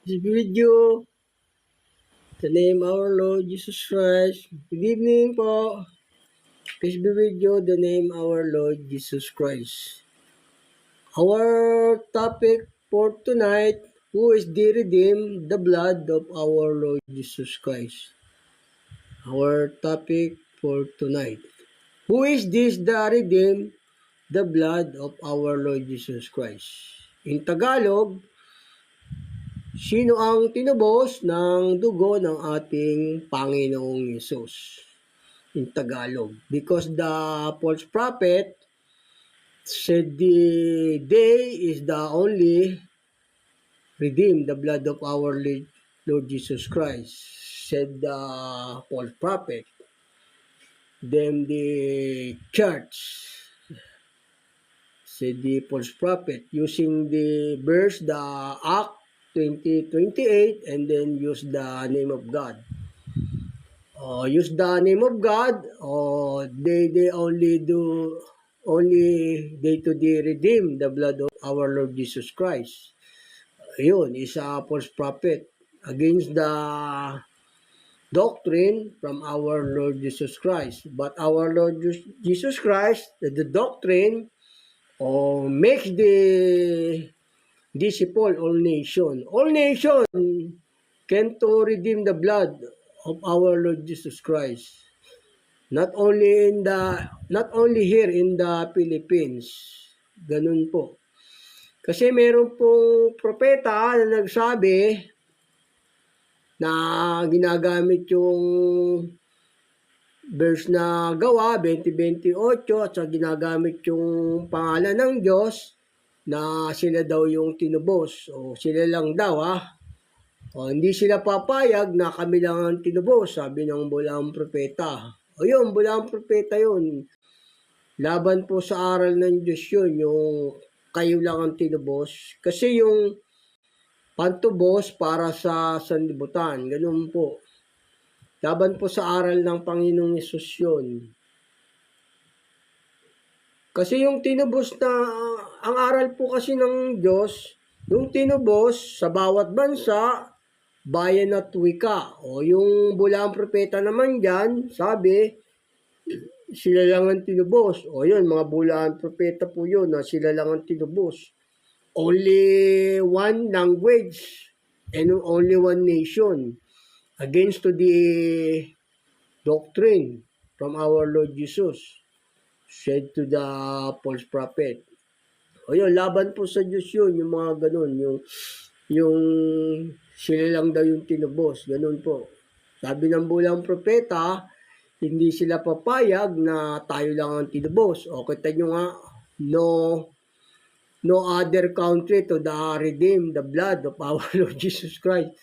This video, the name our Lord Jesus Christ. Good evening po. Peace be with you, the name our Lord Jesus Christ. Our topic for tonight, who is the redeemed the blood of our Lord Jesus Christ. Our topic for tonight. Who is this the redeemed the blood of our Lord Jesus Christ? In Tagalog, sino ang tinubos ng dugo ng ating Panginoong Yesus? In Tagalog. Because the false prophet said they is the only redeemed the blood of our Lord Jesus Christ. Said the false prophet. Then the church said the false prophet using the verse, the Act 20:28, and then use the name of God. Use the name of God, they only to redeem the blood of our Lord Jesus Christ. Yun, is a false prophet against the doctrine from our Lord Jesus Christ. But our Lord Jesus Christ, the doctrine, makes the disciple all nation. All nation can to redeem the blood of our Lord Jesus Christ. Not only here in the Philippines. Ganun po. Kasi meron pong propeta na nagsabi na ginagamit yung verse na Gawa 20:28 at ginagamit yung pangalan ng Diyos na sila daw yung tinubos. O sila lang daw hindi sila papayag na kami lang ang tinubos, sabi ng bulang propeta. O yun, bulang propeta yun. Laban po sa aral ng Diyos yun, yung kayo lang ang tinubos. Kasi yung pantubos para sa sanlibutan, ganun po. Laban po sa aral ng Panginoong Yesus yun. Kasi yung tinubos na, ang aral po kasi ng Diyos, yung tinubos sa bawat bansa, bayan at wika. O yung bulang propeta naman dyan, sabi, sila lang ang tinubos. O yun, mga bulang propeta po yun, na sila lang ang tinubos. Only one language and only one nation against to the doctrine from our Lord Jesus, said to the false prophet. O yun, laban po sa Diyos yun, yung mga ganun, yung sila lang daw yung tinubos, ganun po. Sabi ng bulang propeta, hindi sila papayag na tayo lang ang tinubos. O kita nyo nga, no other country to redeem the blood of our Lord Jesus Christ.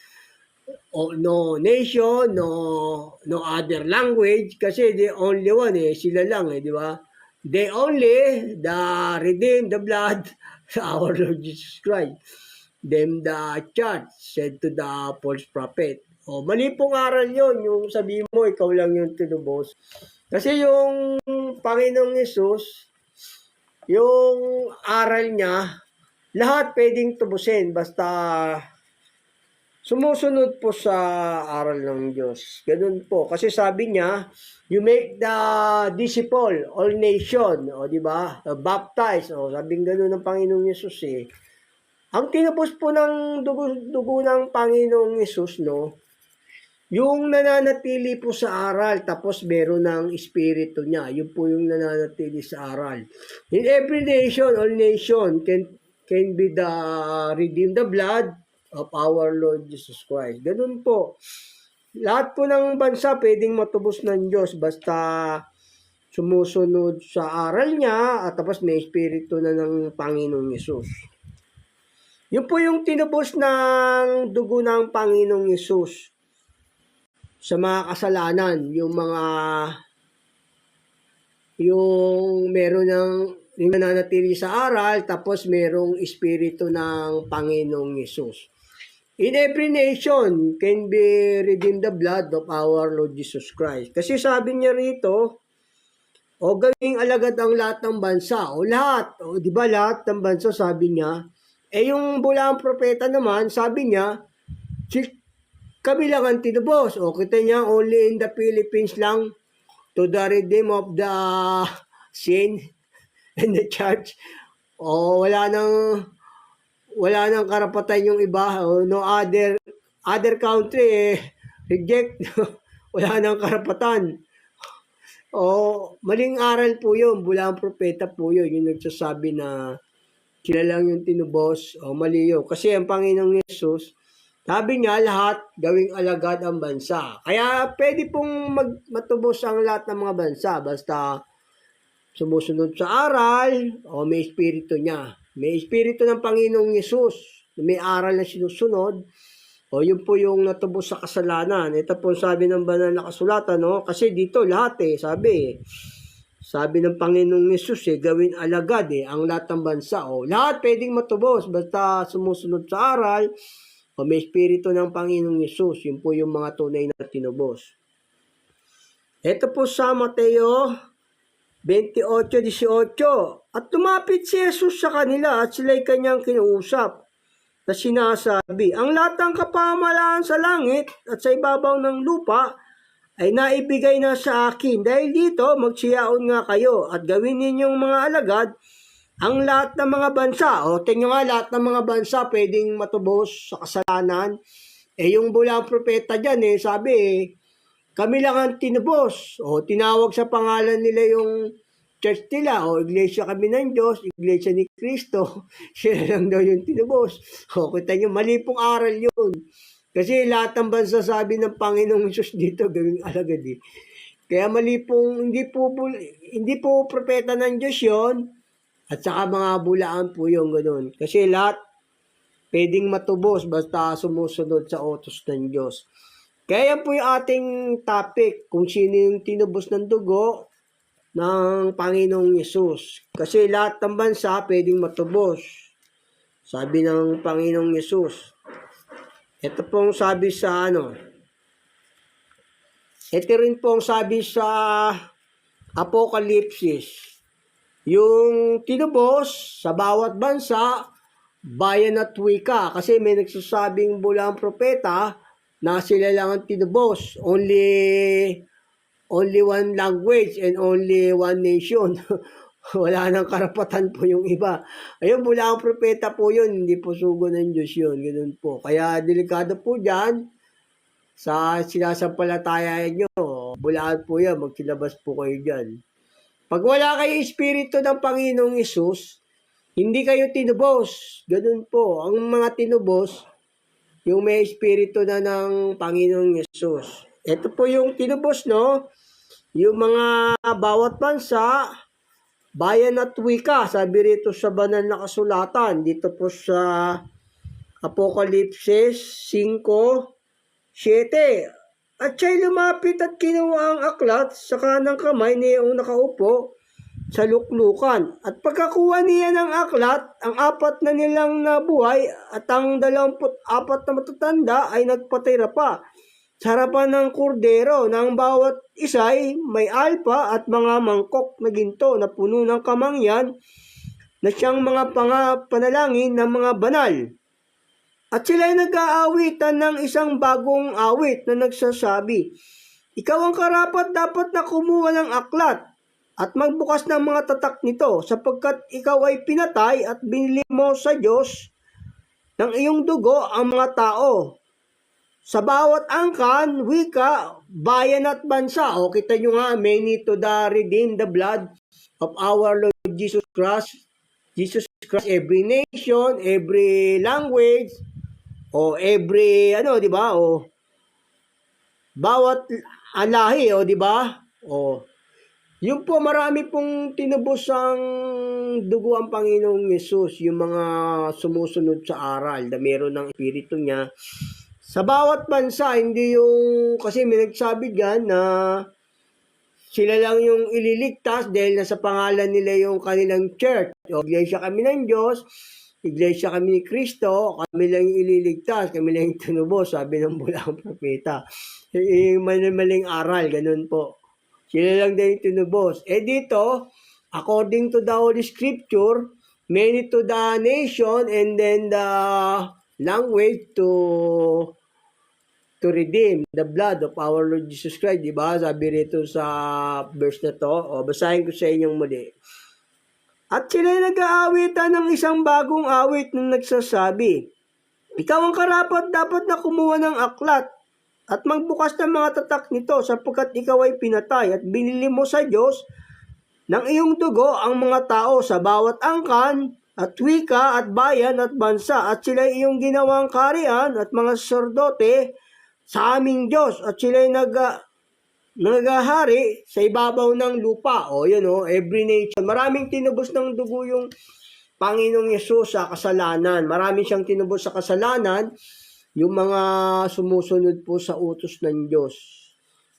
O no nation, no other language, kasi the only one sila lang di ba? They only redeem the blood of our Lord Jesus Christ. Then the church said to the false prophet. O mali pong aral yun, yung sabihin mo ikaw lang yung tinubos. Kasi yung Panginoong Yesus, yung aral niya, lahat pwedeng tubusin basta sumusunod po sa aral ng Diyos. Ganun po. Kasi sabi niya, you make the disciple, all nation, o di ba? Baptize, o sabing ganun ng Panginoong Yesus Ang tinubos po ng dugo ng Panginoong Yesus, yung nananatili po sa aral, tapos meron ng espiritu niya. Yun po yung nananatili sa aral. In every nation, all nation can be redeem the blood of our Lord Jesus Christ. Ganun po. Lahat po ng bansa pwedeng matubos ng Diyos basta sumusunod sa aral niya at tapos may espiritu na ng Panginoong Yesus. Yun po yung tinubos ng dugo ng Panginoong Yesus sa mga kasalanan, yung meron yung nananatili sa aral, tapos merong espiritu ng Panginoong Yesus. In every nation can be redeemed the blood of our Lord Jesus Christ. Kasi sabi niya rito, gawing alagad ang lahat ng bansa, lahat, di ba lahat ng bansa sabi niya, yung bulang propeta naman, sabi niya, Si, kami lang ang tinubos. O kita niya, only in the Philippines lang to the redeem of the sin and the church. O wala nang karapatan yung iba. O, no other country reject. Wala nang karapatan. O maling aral po yun. Bulang propeta po yun. Yung nagsasabi na sila lang yung tinubos. O mali yun. Kasi ang Panginoong Yesus, sabi niya, lahat gawing alagad ang bansa. Kaya pwede pong matubos ang lahat ng mga bansa. Basta sumusunod sa aral o may espiritu niya. May espiritu ng Panginoong Yesus. May aral na sinusunod. O yun po yung natubos sa kasalanan. Ito po sabi ng banal na kasulatan. No? Kasi dito lahat sabi ng Panginoong Yesus gawin alagad ang lahat ng bansa. O, lahat pwedeng matubos basta sumusunod sa aral o may espiritu ng Panginoong Yesus. Yun po yung mga tunay na tinubos. Ito po sa Mateo 28:18. At tumapit si Jesus sa kanila at sila'y kanyang kinuusap na sinasabi, ang lahat ng kapamahalaan sa langit at sa ibabaw ng lupa ay naibigay na sa akin. Dahil dito, magsiyaon nga kayo at gawin ninyong mga alagad ang lahat ng mga bansa. O, tingnan nga, lahat ng mga bansa pwedeng matubos sa kasalanan. Yung bulang propeta dyan, sabi, kami lang ang tinubos. O, tinawag sa pangalan nila yung church nila. O, iglesia kami ng Diyos, iglesia ni Kristo. Sila lang daw yung tinubos. O, kita nyo, mali pong aral yun. Kasi lahat ng bansa sabi ng Panginoong Hesus dito, gawing alagad Kaya mali pong, hindi po propeta ng Diyos yun. At saka mga bulaan po yung ganun. Kasi lahat pwedeng matubos basta sumusunod sa utos ng Diyos. Kaya po yung ating topic, kung sino yung tinubos ng dugo ng Panginoong Yesus. Kasi lahat ng bansa pwedeng matubos. Sabi ng Panginoong Yesus. Ito pong sabi sa ito rin pong sabi sa Apokalipsis. Yung tinubos sa bawat bansa, bayan at wika. Kasi may nagsasabing bulang propeta na sila lang ang tinubos. Only one language and only one nation. Wala nang karapatan po yung iba. Ayun, bulang propeta po yun. Hindi po sugo ng Diyos yun. Ganun po. Kaya delikado po dyan sa sinasampalatayan nyo. Bulaan po yan. Magsilabas po kayo dyan. Pag wala kayo espiritu ng Panginoong Hesus, hindi kayo tinubos. Ganun po. Ang mga tinubos, yung may espiritu na ng Panginoong Hesus. Ito po yung tinubos, no? Yung mga bawat bansa, bayan at wika, sabi rito sa banal na kasulatan, dito po sa Apokalipsis 5:7. At siya'y lumapit at kinuha ang aklat sa kanang kamay niyang nakaupo sa luklukan. At pagkakuha niya ng aklat, ang 4 na nilang nabuhay at ang 24 na matatanda ay nagpatira pa sa harapan ng kordero, ng bawat isa'y may alpa at mga mangkok na ginto na puno ng kamangyan na siyang mga panalangin ng mga banal. At sila'y nag-aawitan ng isang bagong awit na nagsasabi, ikaw ang karapat dapat na kumuha ng aklat at magbukas ng mga tatak nito sapagkat ikaw ay pinatay at binili mo sa Diyos ng iyong dugo ang mga tao. Sa bawat angkan, wika, bayan at bansa. O kita nyo nga, many to the redeem the blood of our Lord Jesus Christ. Every nation, every language, o every, di ba? O bawat lahi, di ba? O yun po, marami pong tinubos ang dugo ang Panginoong Yesus, yung mga sumusunod sa aral na meron ng espiritu niya. Sa bawat bansa, hindi yung, kasi may nagsabi dyan na sila lang yung ililigtas dahil nasa pangalan nila yung kanilang church. O, iglesia kami ng Diyos, iglesia kami ni Kristo, kami lang yung ililigtas, kami lang yung tinubos, sabi ng bulang propeta. Yung maling aral, ganun po. Sila lang din yung tinubos. Dito, according to the Holy Scripture, many to the nation and then the language to to redeem the blood of our Lord Jesus Christ. Diba? Sabi rito sa verse na to. O, basahin ko sa inyong muli. At sila'y nag-aawitan ng isang bagong awit na nagsasabi, ikaw ang karapat dapat na kumuha ng aklat at magbukas ng mga tatak nito sapagkat ikaw ay pinatay at binili mo sa Diyos ng iyong dugo ang mga tao sa bawat angkan at wika at bayan at bansa at sila'y iyong ginawang karian at mga saserdote sa aming Diyos at sila'y nagahari sa ibabaw ng lupa. O yun o, every nation. Maraming tinubos ng dugo yung Panginoong Yesus sa kasalanan. Maraming siyang tinubos sa kasalanan, yung mga sumusunod po sa utos ng Diyos.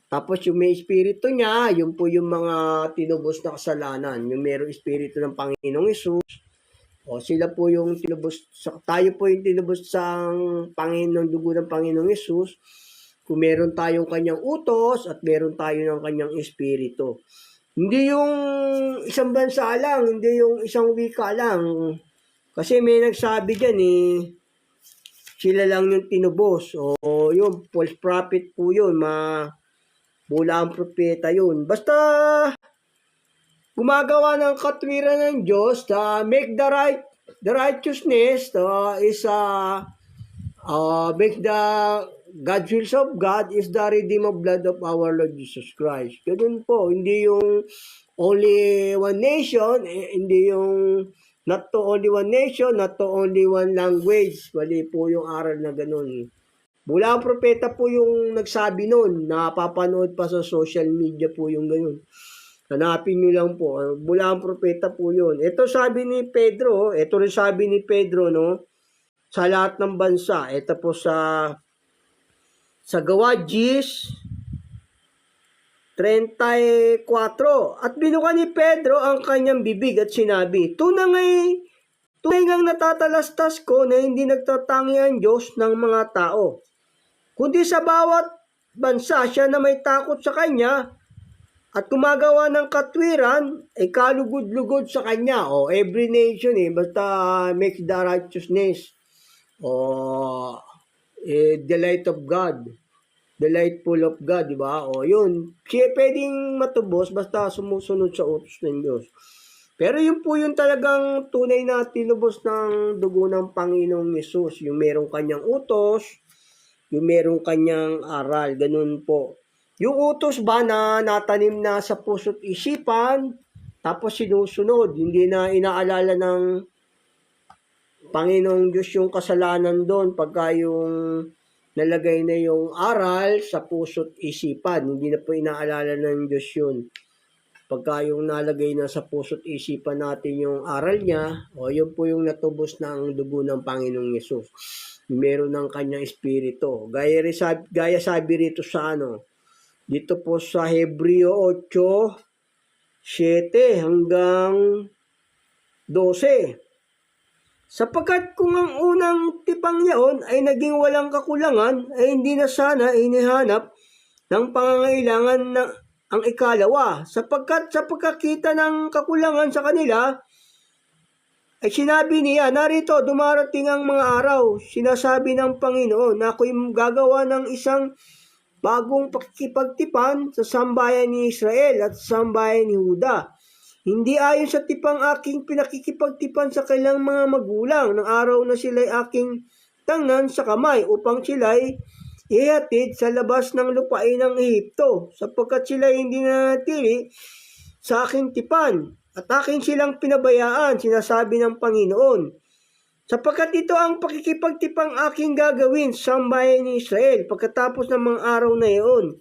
Tapos yung may espiritu niya, yun po yung mga tinubos na kasalanan. Yung mayroong espiritu ng Panginoong Yesus. O sila po yung tinubos, tayo po yung tinubos sa Panginoong dugo ng Panginoong Yesus. Kung meron tayong kanyang utos at meron tayo ng kanyang espiritu. Hindi yung isang bansa lang, hindi yung isang wika lang. Kasi may nagsabi dyan sila lang yung tinubos. O yung false prophet po yun, bula ang propeta yun. Basta gumagawa ng katwiran ng Diyos, make the righteousness make the God's will of God is the redeemed blood of our Lord Jesus Christ. Ganun po, hindi yung only one nation, hindi yung not to only one nation, not to only one language. Wali po yung aral na ganun. Mula ang propeta po yung nagsabi nun, napapanood pa sa social media po yung ganun. Hanapin nyo lang po. Mula ang propeta po yun. Ito sabi ni Pedro, ito rin sabi ni Pedro, no? Sa lahat ng bansa. Ito po sa Gawa 10:34. At binuka ni Pedro ang kanyang bibig at sinabi, tunay ngang natatalastas ko na hindi nagtatangi ang Diyos ng mga tao, kundi sa bawat bansa siya na may takot sa kanya at gumagawa ng katwiran ay kalugod-lugod sa kanya. O every nation basta makes the righteousness. The light of God. The lightful of God, di ba? O yun, siya pwedeng matubos basta sumusunod sa utos ng Diyos. Pero yun po yung talagang tunay na tinubos ng dugo ng Panginoong Yesus. Yung merong kanyang utos, yung merong kanyang aral, ganun po. Yung utos ba na natanim na sa puso't isipan, tapos sinusunod, hindi na inaalala ng Panginoong Diyos yung kasalanan doon pagka yung nalagay na yung aral sa puso't isipan. Hindi na po inaalala ng Diyos yun. Pagka yung nalagay na sa puso't isipan natin yung aral niya, yun po yung natubos ng dugo ng Panginoong Yesus. Meron ng kanyang espiritu. Gaya sabi rito sa dito po sa Hebreo 8:7 hanggang 12. Sapagkat kung ang unang tipang yaon ay naging walang kakulangan, ay hindi na sana inihanap ng pangangailangan na ang ikalawa. Sapagkat sa pagkakita ng kakulangan sa kanila, ay sinabi niya, narito, dumarating ang mga araw, sinasabi ng Panginoon, na ako'y gagawa ng isang bagong pakikipagtipan sa sambayan ni Israel at sa sambayan ni Huda. Hindi ayon sa tipang aking pinakikipagtipan sa kailang mga magulang ng araw na sila'y aking tangnan sa kamay upang sila'y ihatid sa labas ng lupain ng Ehipto, sapagkat sila'y hindi nanatili sa aking tipan at aking silang pinabayaan, sinasabi ng Panginoon. Sapagkat ito ang pakikipagtipang aking gagawin sa sambayan ni Israel pagkatapos ng mga araw na iyon.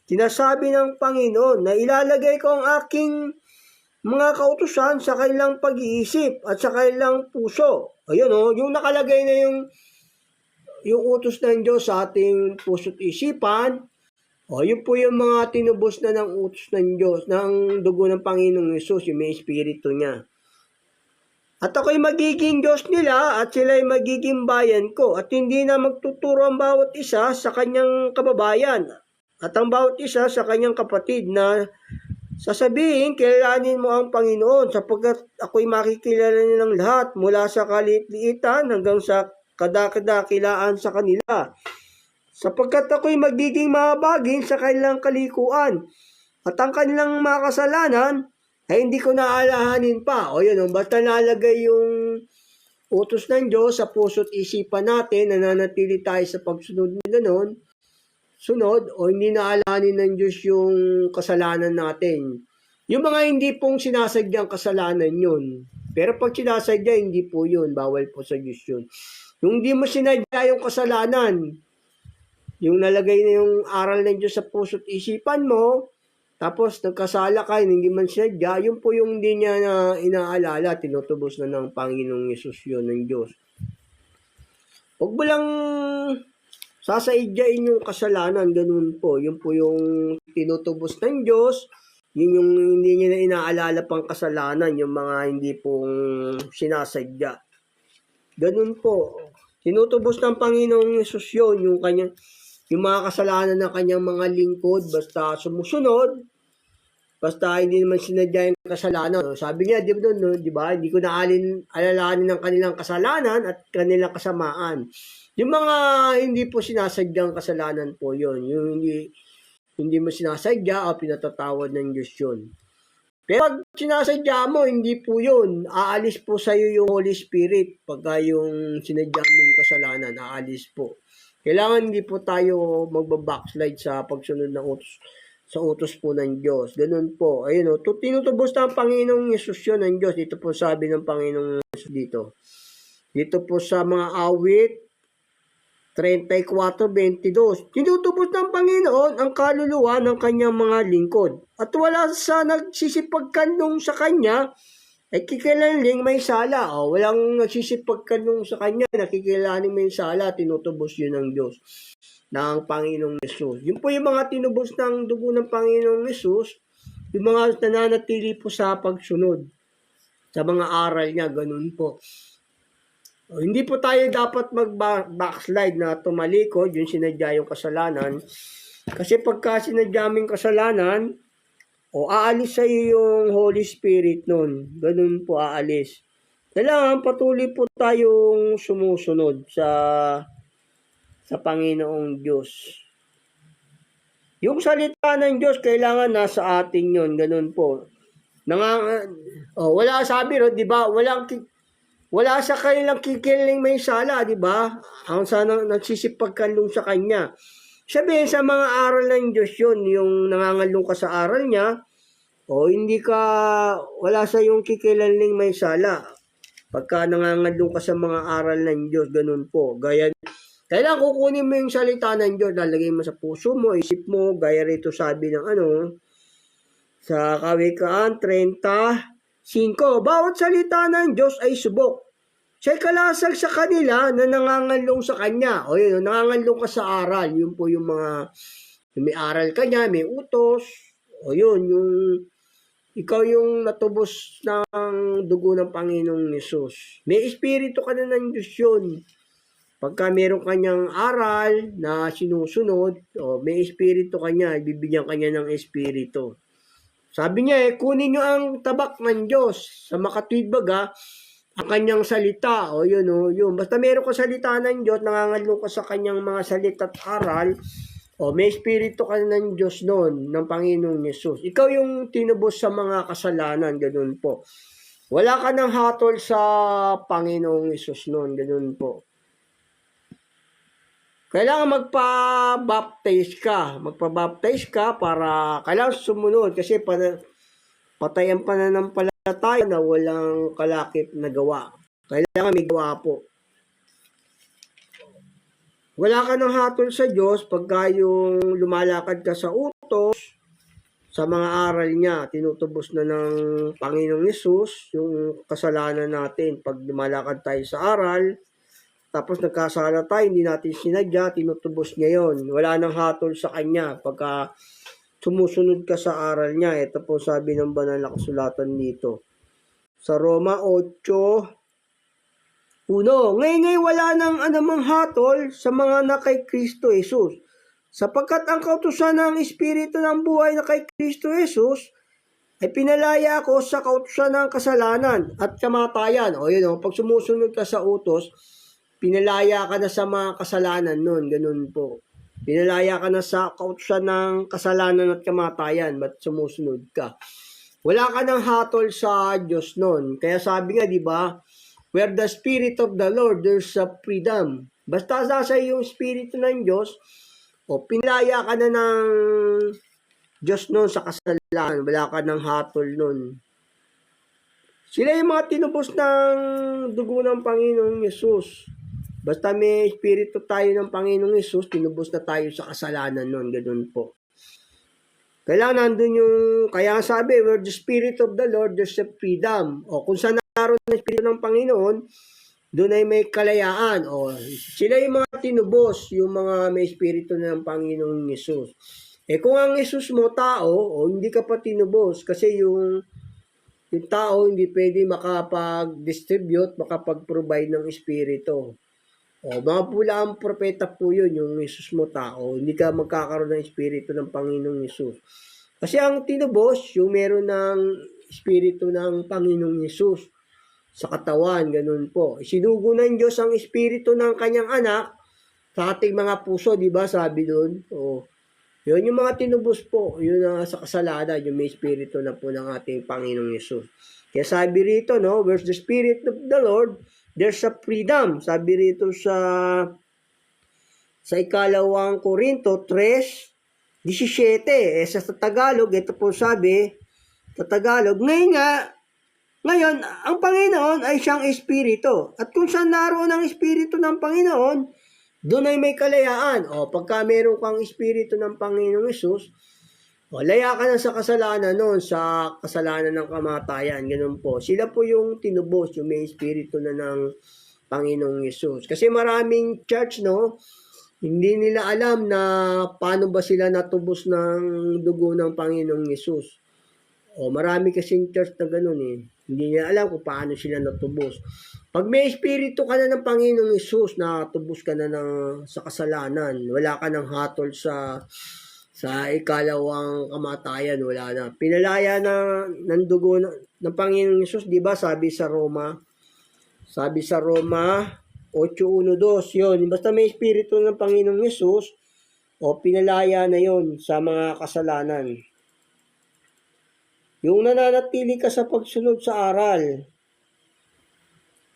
Sinasabi ng Panginoon na ilalagay ko ang aking mga kautusan sa kanilang pag-iisip at sa kanilang puso. Ayun yung nakalagay na yung utos ng Diyos sa ating puso't isipan. Yun po yung mga tinubos na ng utos ng Diyos, ng dugo ng Panginoong Yesus, yung may espiritu niya. At ako'y magiging Diyos nila at sila'y magiging bayan ko at hindi na magtuturo ang bawat isa sa kanyang kababayan at ang bawat isa sa kanyang kapatid na sasabihin, kilalanin mo ang Panginoon sapagkat ako'y makikilala nilang lahat mula sa kaliit-liitan hanggang sa kadakadakilaan sa kanila. sapagkat ako'y magiging mabagin sa kanilang kalikuan. At ang kanilang mga kasalanan ay hindi ko naalahanin pa. O yun, basta nalagay yung utos ng Diyos sa puso't isipan natin, nananatili tayo sa pagsunod ng ganon, sunod, o hindi naalahanin ng Diyos yung kasalanan natin. Yung mga hindi pong sinasadyang kasalanan yun. Pero pag sinasadya, hindi po yun. Bawal po sa Diyos yun. Yung hindi mo sinadya yung kasalanan, yung nalagay na yung aral ng Diyos sa puso't isipan mo, tapos nagkasala ka, hindi man sinadya, yun po yung hindi niya na inaalala, tinutubos na ng Panginoong Yesus yun ng Diyos. Huwag mo lang sasaidyain yung kasalanan, ganun po. Yun po yung tinutubos ng Diyos, yun yung hindi niya na inaalala pang kasalanan, yung mga hindi pong sinasadya. Ganun po. Tinutubos ng Panginoong Yesus yun, yung mga kasalanan ng kanyang mga lingkod, basta sumusunod, basta hindi naman sinadya yung kasalanan. Sabi niya, di ba? Hindi ko alalahanin ng kanilang kasalanan at kanilang kasamaan. Yung mga hindi po sinasadyang kasalanan po yun. Yung hindi mo sinasadya o pinatatawad ng Diyos yun. Pero pag sinasadya mo, hindi po yun. Aalis po sa iyo yung Holy Spirit pagka yung sinadya mo yung kasalanan, aalis po. Kailangan hindi po tayo magbabackslide sa pagsunod ng utos po ng Diyos. Ganun po. Ayun o, tinutubos ng Panginoong Yesus yun ng Diyos. Dito po sabi ng Panginoong Yesus dito. Dito po sa mga awit 34:22. Tinutubos ng Panginoon ang kaluluwa ng kanyang mga lingkod. At wala sa nagsisipagkanong sa kanya ay kikilaning may sala. Walang nagsisipagkanong sa kanya, nakikilaning may sala, tinutubos yun ng Diyos, ng Panginoong Yesus. Yun po yung mga tinubos ng dugo ng Panginoong Yesus, yung mga nananatili po sa pagsunod, sa mga aral niya, ganun po. Hindi po tayo dapat mag-backslide na tumalikod, yung sinadya yung kasalanan. Kasi pagka sinadya mo yung kasalanan, aalis sa iyo yung Holy Spirit nun. Ganun po aalis. Kailangan patuloy po tayong sumusunod sa Panginoong Diyos. Yung salita ng Diyos, kailangan nasa atin yun. Ganun po. Wala sabi, di ba? Wala sa kanilang kikiling may sala, di ba? Ang sana nagsisipagkanlong sa kanya. Sabihin sa mga aral ng Diyos yun, yung nangangalong ka sa aral niya, wala sa yung kikilaling may sala. Pagka nangangalong ka sa mga aral ng Diyos, ganun po. Kailangan kukunin mo yung salita ng Diyos, lalagay mo sa puso mo, isip mo, gaya rito sabi ng sa Kawikaan 35, bawat salita ng Diyos ay subok. Siya'y kalasag sa kanila na nangangalong sa Kanya. Yun, nangangalong ka sa aral. Yun po yung may aral ka niya, may utos. Yun, ikaw yung natubos ng dugo ng Panginoong Yesus. May espiritu ka na ng Diyos yun. Pagka meron kanyang aral na sinusunod, may espiritu kanya, bibigyan kanya ng espiritu. Sabi niya kunin niyo ang tabak ng Diyos sa makatwid ang kanyang salita. Yun. Basta meron ka salita ng Diyos, nangangalong ka sa kanyang mga salita at aral, may espiritu ka ng Diyos noon, ng Panginoong Yesus. Ikaw yung tinubos sa mga kasalanan, ganun po. Wala ka ng hatol sa Panginoong Yesus noon, ganun po. Kailangan magpa-baptize ka para kailangan sumunod kasi patay ang pananampalataya na walang kalakip na gawa. Kailangan may gawa po. Wala ka ng hatol sa Diyos pagka yung lumalakad ka sa utos, sa mga aral niya, tinutubos na ng Panginoong Yesus yung kasalanan natin. Pag lumalakad tayo sa aral, tapos nagkasala tayo, hindi natin sinadya, tinutubos niya yun. Wala nang hatol sa kanya pagka sumusunod ka sa aral niya. Ito po sabi ng banal na kasulatan dito. Sa Roma 8:1, ngayon wala nang anumang hatol sa mga na kay Kristo Jesus. Sapagkat ang kautusan ng Espiritu ng buhay na kay Kristo Jesus ay pinalaya ako sa kautusan ng kasalanan at kamatayan. Pag sumusunod ka sa utos, pinalaya ka na sa mga kasalanan nun. Ganun po. Pinalaya ka na sa kautusan ng kasalanan at kamatayan, ba't sumusunod ka? Wala ka ng hatol sa Diyos nun. Kaya sabi nga, di ba, where the Spirit of the Lord, there's a freedom. Basta nasa yung Espiritu ng Diyos, o pinalaya ka na ng Diyos nun sa kasalanan, wala ka ng hatol nun. Sila yung mga tinubos ng dugo ng Panginoong Yesus. Basta may Espiritu tayo ng Panginoong Yesus, tinubos na tayo sa kasalanan nun. Ganun po. Kailangan nandun yung, kaya sabi, where the Spirit of the Lord, there's a freedom. O kung saan naroon ng Espiritu ng Panginoon, doon ay may kalayaan. O sila yung mga tinubos, yung mga may Espiritu ng Panginoong Yesus. Kung ang Yesus mo tao, o hindi ka pa tinubos, kasi yung tao hindi pwede makapag-distribute, makapag-provide ng Espiritu. Mga pulaang propeta po yun, yung Yesus mo tao. Hindi ka magkakaroon ng Espiritu ng Panginoong Yesus. Kasi ang tinubos, yung meron ng Espiritu ng Panginoong Yesus sa katawan, ganun po. Sinugo ng Diyos ang Espiritu ng kanyang anak sa ating mga puso, di ba? Sabi doon. Yun yung mga tinubos po. Yun sa kasalanan, yung may Espiritu na po ng ating Panginoong Yesus. Kaya sabi rito, no, where's the Spirit of the Lord, there's a freedom. Sabi rito sa 2 Korinto 3:17. Sa Tagalog, ito po sabi, sa Tagalog, ngayon, ang Panginoon ay siyang Espiritu. At kung saan naroon ang Espiritu ng Panginoon, doon ay may kalayaan. Pagka meron kang Espiritu ng Panginoong Yesus, laya ka na sa kasalanan noon, sa kasalanan ng kamatayan. Ganun po. Sila po yung tinubos, yung may Espiritu na ng Panginoong Yesus. Kasi maraming church, no, hindi nila alam na paano ba sila natubos ng dugo ng Panginoong Yesus. Marami kasing church na ganun eh. Hindi nila alam kung paano sila natubos. Pag may Espiritu ka na ng Panginoong Yesus, natubos ka na sa kasalanan. Wala ka ng hatol sa ikalawang kamatayan, wala na. Pinalaya ng dugo ng Panginoong Yesus, di ba? Sabi sa Roma 8:1-2, yun. Basta may Espiritu ng Panginoong Yesus, pinalaya na yon sa mga kasalanan. Yung nananatili ka sa pagsunod sa aral,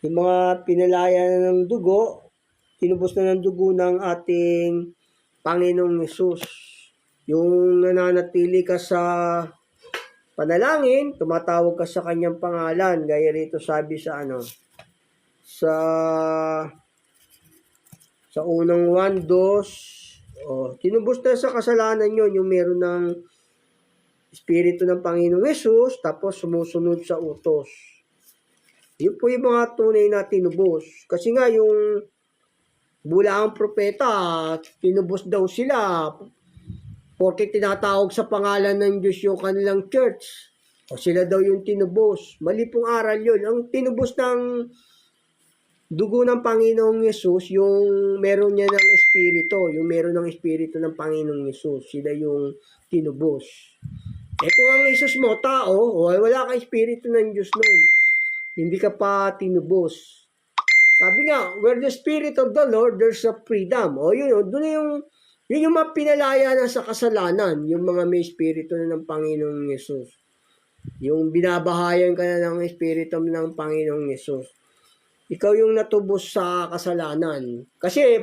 yung mga pinalaya na ng dugo, tinubos na ng dugo ng ating Panginoong Yesus. Yung nananatili ka sa panalangin, tumatawag ka sa kanyang pangalan. Gaya rito sabi sa unang 1:2, tinubos na sa kasalanan yun, yung meron ng Espiritu ng Panginoong Yesus, tapos sumusunod sa utos. Yun po yung mga tunay na tinubos. Kasi nga yung bulaang propeta, tinubos daw sila porque tinatawag sa pangalan ng Diyos yung kanilang church. Sila daw yung tinubos. Mali pong aral yun. Ang tinubos ng dugo ng Panginoong Yesus, yung meron niya ng Espiritu. Yung meron ng Espiritu ng Panginoong Yesus. Sila yung tinubos. Kung ang Yesus mo, tao, wala kang Espiritu ng Diyos noon. Hindi ka pa tinubos. Sabi nga, where the Spirit of the Lord, there's a freedom. Doon yung mga pinalaya na sa kasalanan, yung mga may Espiritu na ng Panginoong Yesus. Yung binabahayan ka na ng Espiritu ng Panginoong Yesus. Ikaw yung natubos sa kasalanan. Kasi,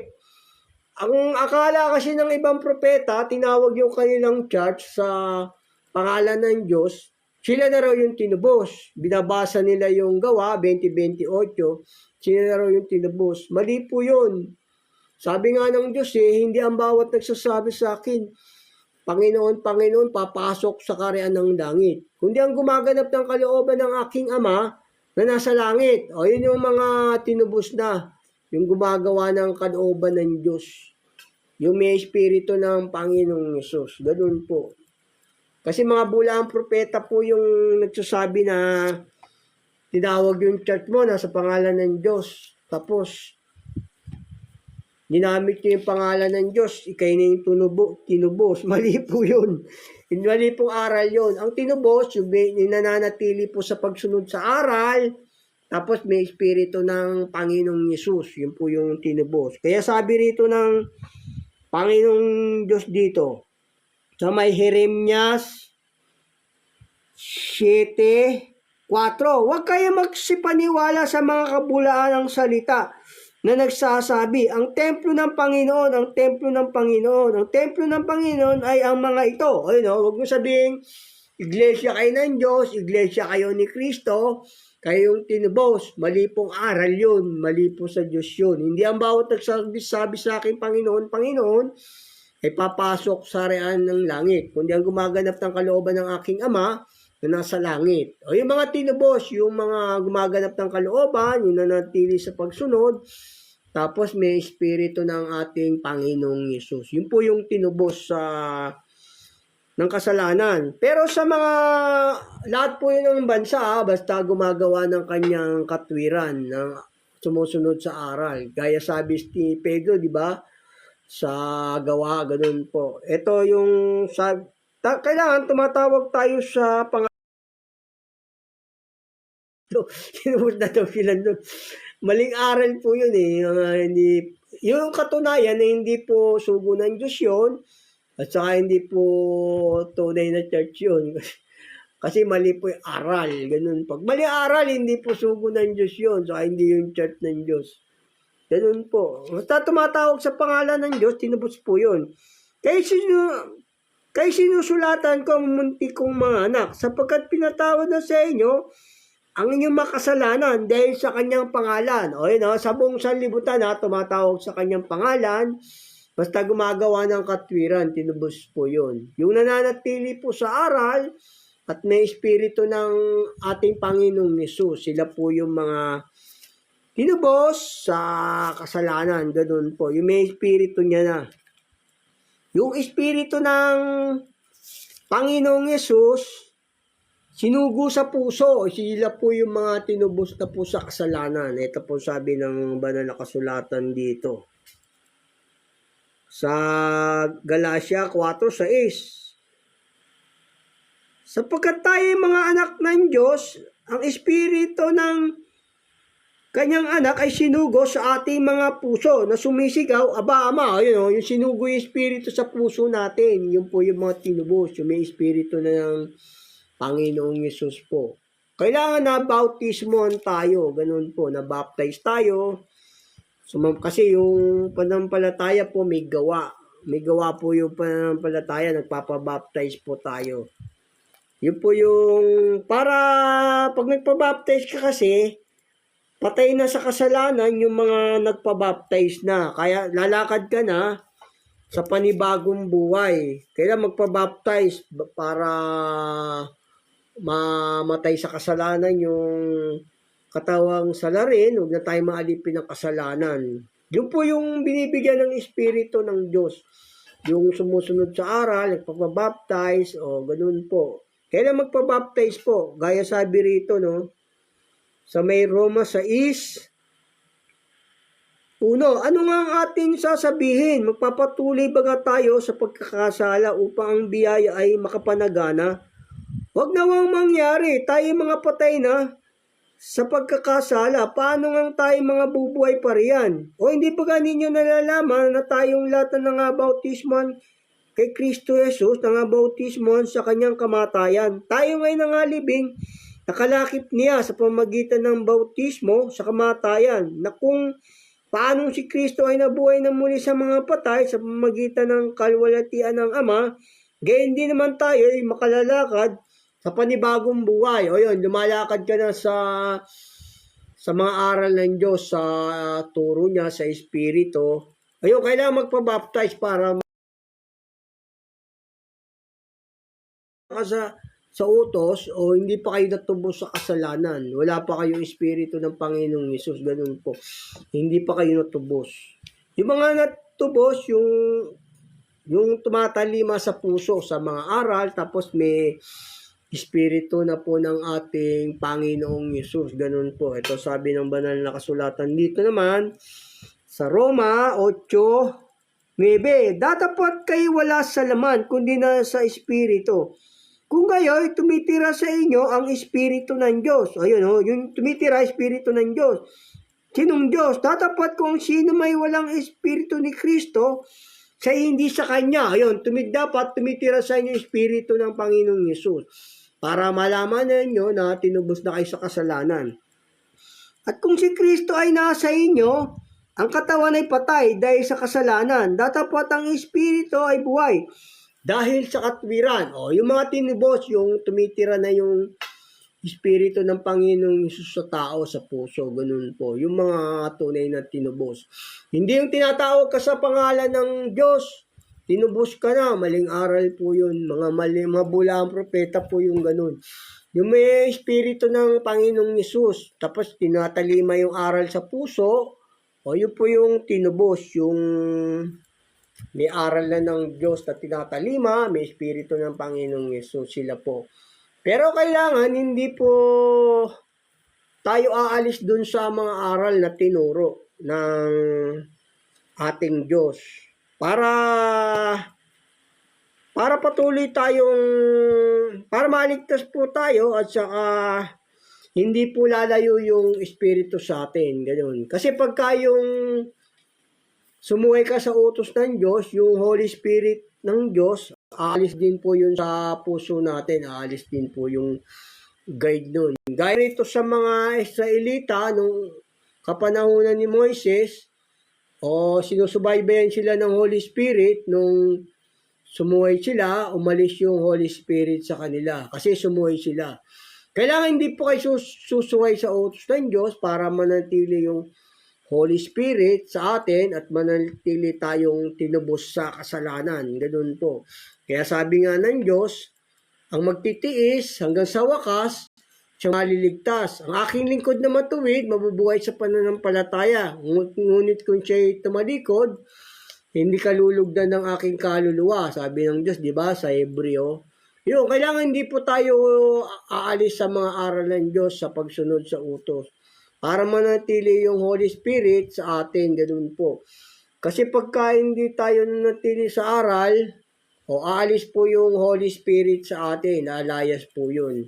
ang akala kasi ng ibang propeta, tinawag yung kanilang church sa pangalan ng Diyos, sila na raw yung tinubos. Binabasa nila yung Gawa 20:28, sila na raw yung tinubos. Mali po yun. Sabi nga ng Diyos hindi ang bawat nagsasabi sa akin, Panginoon, Panginoon, papasok sa kaharian ng langit. Kundi ang gumaganap ng kalooban ng aking Ama na nasa langit. Yun yung mga tinubos na. Yung gumagawa ng kalooban ng Diyos. Yung may Espiritu ng Panginoong Yesus. Ganun po. Kasi mga bulaang propeta po yung nagsasabi na tinawag yung church mo na sa pangalan ng Diyos. Tapos, ginamit nyo yung pangalan ng Diyos, ikay na yung tinubos. Mali po yun. Mali pong aral yun. Ang tinubos, yung nananatili po sa pagsunod sa aral, tapos may Espiritu ng Panginoong Yesus. Yun po yung tinubos. Kaya sabi rito ng Panginoong Diyos dito. Sa may Jeremias 7:4. Huwag kayo magsipaniwala sa mga kabulaan ng salita na nagsasabi, ang templo ng Panginoon, ang templo ng Panginoon, ang templo ng Panginoon ay ang mga ito. Ayun, huwag mo sabihin, iglesia kayo ng Diyos, iglesia kayo ni Kristo, kayong tinubos. Mali pong aral yun, mali po sa Diyos yun. Hindi ang bawat nagsabi sa akin, Panginoon, Panginoon, ay papasok sa rean ng langit. Kundi ang gumaganap ng kalooban ng aking Ama na nasa langit. O yung mga tinubos, yung mga gumaganap ng kalooban, yung nanatili sa pagsunod, tapos may espiritu ng ating Panginoong Yesus. Yun po yung tinubos ng kasalanan. Pero sa mga, lahat po yun ng bansa, basta gumagawa ng kanyang katwiran, ng sumusunod sa aral. Gaya sabi ni Pedro, di ba? Sa gawa, ganun po. Ito yung, kailangan tumatawag tayo sa sinubos na daw sila doon. Maling aral po yun eh. Yung katunayan na hindi po sugo ng Diyos yun, at saka hindi po tunay na church yun. Kasi mali po yung aral. Ganun. Pag mali aral, hindi po sugo ng Diyos yun. Saka hindi yung church ng Diyos. Ganun po. Basta tumatawag sa pangalan ng Diyos, tinubos po yun. Kaya sinusulatan ko ang munti kong mga anak, sapagkat pinatawad na sa inyo ang inyong makasalanan dahil sa kanyang pangalan. O yun, sa buong sanlibutan tumatawag sa kanyang pangalan, basta gumagawa ng katwiran, tinubos po yun. Yung nananatili po sa aral at may espiritu ng ating Panginoong Yesus, sila po yung mga tinubos sa kasalanan, ganun po. Yung may espiritu niya na. Yung espiritu ng Panginoong Yesus, sinugo sa puso, sila po yung mga tinubos na po sa kasalanan. Ito po sabi ng banal na kasulatan dito. Sa Galatia 4:6. Sapagkat tayo mga anak ng Diyos, ang espiritu ng kanyang anak ay sinugo sa ating mga puso na sumisigaw, Aba, Ama. Ayun, yung sinugo yung espiritu sa puso natin. Yun po yung mga tinubos. Yung may espiritu na ng Panginoong Yesus po. Kailangan na bautismoan tayo. Ganun po, na-baptize tayo. So, kasi yung pananampalataya po may gawa. May gawa po yung pananampalataya. Nagpapabaptize po tayo. Yun po yung, para pag nagpabaptize ka kasi, patay na sa kasalanan yung mga nagpabaptize na. Kaya lalakad ka na sa panibagong buhay. Kailan magpabaptize para mamatay sa kasalanan yung katawang salarin, huwag na tayo maalipin ng kasalanan. Yun po yung binibigyan ng Espiritu ng Diyos. Yung sumusunod sa aral, nagpapabaptize, o ganun po. Kailan magpabaptize po? Gaya sabi rito, no? Sa may Roma 6:1, ano nga ang ating sasabihin? Magpapatuloy baga tayo sa pagkakasala upang ang biyaya ay makapanagana? Huwag nawang mangyari, tayo mga patay na sa pagkakasala. Paano nga tayo mga bubuhay pa riyan? O hindi pa ninyo nalalaman na tayong lahat na nangabautisman kay Kristo Jesus, nangabautisman sa kanyang kamatayan. Tayo ngayon nangalibing, nakalakip niya sa pamagitan ng bautismo sa kamatayan, na kung paano si Kristo ay nabuhay na muli sa mga patay sa pamagitan ng kalwalhatian ng Ama, gayon din naman tayo ay makalalakad sa panibagong buhay. O yun, lumalakad ka na sa mga aral ng Diyos, sa turo niya, sa Espiritu. Ayun, kailangan magpabaptize para sa utos, o hindi pa kayo natubos sa kasalanan. Wala pa kayong Espiritu ng Panginoong Yesus. Ganun po. Hindi pa kayo natubos. Yung mga natubos, yung tumatalima sa puso sa mga aral, tapos may Espiritu na po ng ating Panginoong Yesus. Ganun po. Ito sabi ng banal na kasulatan dito naman, sa Roma 8:9, Datapot kayo wala sa laman, kundi na sa Espiritu. Kung gayoy, tumitira sa inyo ang Espiritu ng Diyos. Ayun, yung tumitira, Espiritu ng Diyos. Sinong Diyos? Tatapat kung sino may walang Espiritu ni Kristo, siya hindi sa kanya. Ayun, dapat tumitira sa inyo yung Espiritu ng Panginoong Yesus para malaman ninyo na tinubos na kayo sa kasalanan. At kung si Kristo ay nasa inyo, ang katawan ay patay dahil sa kasalanan. Datapot ang Espiritu ay buhay dahil sa katwiran. O, yung mga tinubos, yung tumitira na yung Espiritu ng Panginoong Yesus sa tao, sa puso, ganun po. Yung mga tunay na tinubos. Hindi yung tinatawag ka sa pangalan ng Diyos, tinubos ka na, maling aral po yun. Mga bulaang propeta po yung ganun. Yung may Espiritu ng Panginoong Yesus, tapos tinatalima yung aral sa puso, o yun po yung tinubos, yung may aral na ng Diyos na tinatalima, may Espiritu ng Panginoong Yesus, sila po. Pero kailangan hindi po tayo aalis dun sa mga aral na tinuro ng ating Diyos. Para patuloy para maligtas po tayo at saka hindi po lalayo yung Espiritu sa atin. Ganun. Kasi pagka yung sumuway ka sa utos ng Diyos, yung Holy Spirit ng Diyos, aalis din po yun sa puso natin, aalis din po yung guide nun. Gaya nito sa mga Israelita, nung kapanahunan ni Moises, sinusubaybayan sila ng Holy Spirit, nung sumuway sila, umalis yung Holy Spirit sa kanila, kasi sumuway sila. Kailangan hindi po kayo susuway sa utos ng Diyos para manatili yung Holy Spirit sa atin at manatili tayong tinubos sa kasalanan. Ganun po. Kaya sabi nga ng Diyos, ang magtitiis hanggang sa wakas, siya maliligtas. Ang aking lingkod na matuwid, mabubuhay sa pananampalataya. Ngunit kung siya'y tumalikod, hindi kalulugdan ng aking kaluluwa. Sabi ng Diyos, di ba, sa Hebreo. Yun, kailangan hindi po tayo aalis sa mga aral ng Diyos sa pagsunod sa utos. Para manatili yung Holy Spirit sa atin, ganun po. Kasi pagka hindi tayo nanatili sa aral, aalis po yung Holy Spirit sa atin, alayas po yun.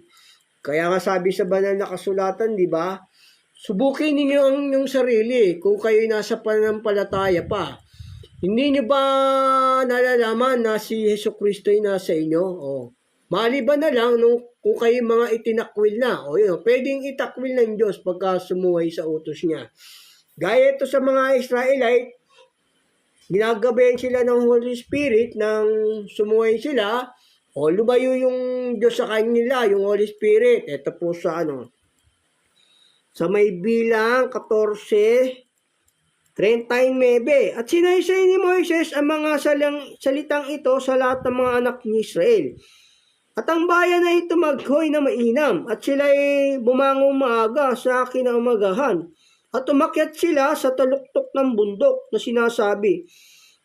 Kaya nga sabi sa banal na kasulatan, di ba? Subukin ninyo ang inyong sarili kung kayo nasa pananampalataya pa. Hindi niyo ba nalalaman na si Jesucristo ay nasa inyo? Maliban na lang kung kayo mga itinakwil na. Pwedeng itakwil ng Diyos pagka sumuway sa utos niya. Gaya ito sa mga Israelite, ginagabayan sila ng Holy Spirit nang sumuway sila, lumayo yung Diyos sa kanila, yung Holy Spirit. Ito po sa sa may bilang 14:39. At sinaysay ni Moises ang mga salitang ito sa lahat ng mga anak ni Israel. At ang bayan ay tumaghoy na mainam, at sila'y bumangong maaga sa kinaumagahan. At umakyat sila sa taluktok ng bundok na sinasabi,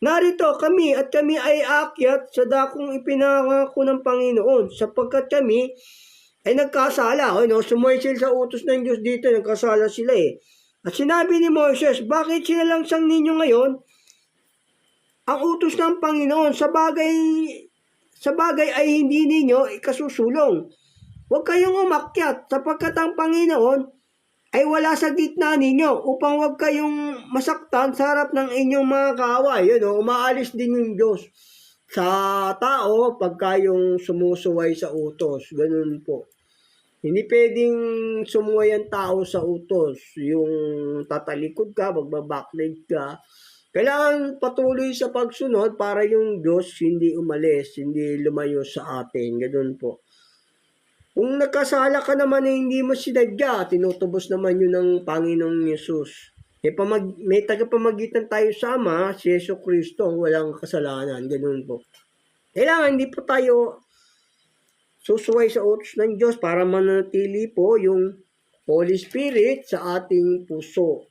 narito kami at kami ay aakyat sa dakong ipinangako ng Panginoon, sapagkat kami ay nagkasala. Sumuway sila sa utos ng Diyos dito, nagkasala sila At sinabi ni Moises, bakit sinalangsang ninyo ngayon ang utos ng Panginoon? Sa bagay ay hindi ninyo ikasusulong. Huwag kayong umakyat, sapagkat ang Panginoon ay wala sa gitna ninyo, upang huwag kayong masaktan sa harap ng inyong mga kaaway. Umaalis din yung Diyos sa tao pagka yung sumusuway sa utos. Ganun po. Hindi pwedeng sumuway ang tao sa utos. Yung tatalikod ka, magbabacklead ka. Kailangan patuloy sa pagsunod para yung Diyos hindi umalis, hindi lumayo sa atin. Ganun po. Kung nagkasala ka naman na hindi mo sinadya, tinutubos naman yun ng Panginoong Yesus. May tagapamagitan tayo sa Ama, si Jesucristo, walang kasalanan. Ganun po. Kailangan hindi po tayo susuway sa utos ng Diyos para manatili po yung Holy Spirit sa ating puso.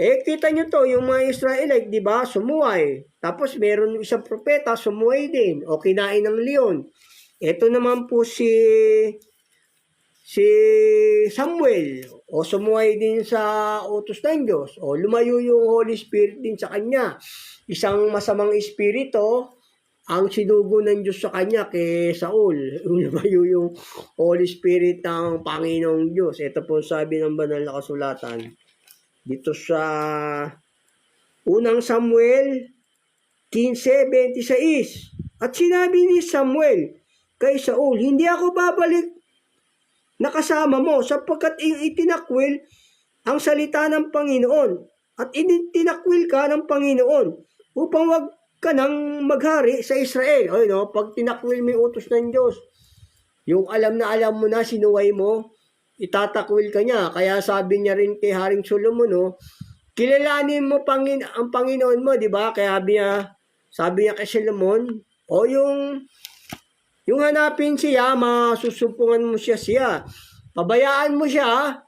Kita nyo to, yung mga Israelite, di ba, sumuway. Tapos meron isang propeta, sumuway din. Kinain ng leon. Ito naman po si Samuel. Sumuway din sa utos ng Diyos. Lumayo yung Holy Spirit din sa kanya. Isang masamang espiritu ang sinugo ng Diyos sa kanya kay Saul. Lumayo yung Holy Spirit ng Panginoong Diyos. Ito po sabi ng banal na kasulatan. Dito sa unang Samuel 15:26. At sinabi ni Samuel kay Saul, hindi ako babalik na kasama mo sapagkat itinakwil ang salita ng Panginoon at itinakwil ka ng Panginoon upang wag ka nang maghari sa Israel. O no, pag tinakwil mo yung utos ng Diyos, yung alam na alam mo na sinuway mo, itatakwil ka niya. Kaya sabi niya rin kay Haring Solomon, no, kilalanin mo ang Panginoon mo, di ba? Kaya sabi niya kay Solomon, o yung hanapin siya, masusumpungan mo siya. Pabayaan mo siya,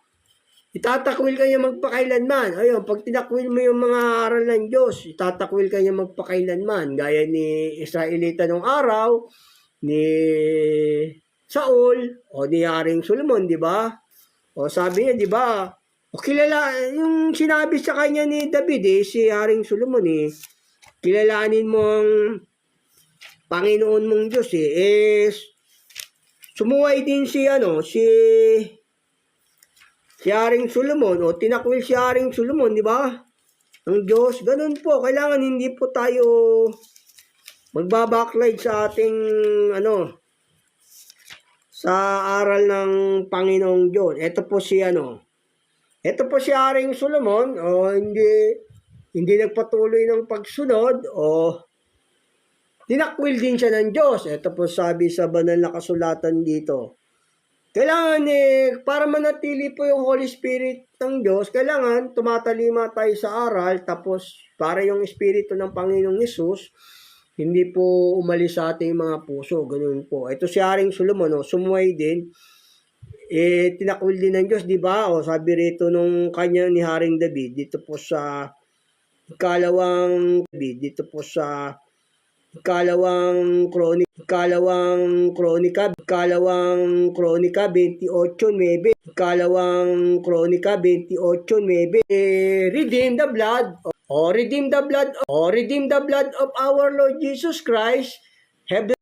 itatakwil ka niya magpakailanman. Ayun, pag tinakwil mo yung mga aral ng Diyos, itatakwil ka niya magpakailanman. Gaya ni Israelita nung araw, ni Saul, o ni Haring Solomon, di ba? O sabi niya, di ba? O kilala, yung sinabi sa kanya ni David, si Haring Solomon, kilalanin mo ang Panginoon mong Diyos, sumuway din si Haring Solomon, o tinakwil si Haring Solomon, di ba? Ang Diyos, ganun po, kailangan hindi po tayo magbabackslide sa ating, sa aral ng Panginoong Diyos. Ito po si Haring Solomon, o hindi nagpatuloy ng pagsunod, o tinakwil din siya ng Diyos. Ito po sabi sa banal na kasulatan dito. Kailangan para manatili po yung Holy Spirit ng Diyos, kailangan tumatalima tayo sa aral, tapos para yung Espiritu ng Panginoong Hesus, hindi po umalis sa ating mga puso. Ganun po. Ito si Haring Solomon, sumuway din. Tinakwil din ng Diyos, di ba? O sabi rito nung kanya ni Haring David, dito po sa ikalawang kronika 28:9. Redeem the blood of our Lord Jesus Christ. Have the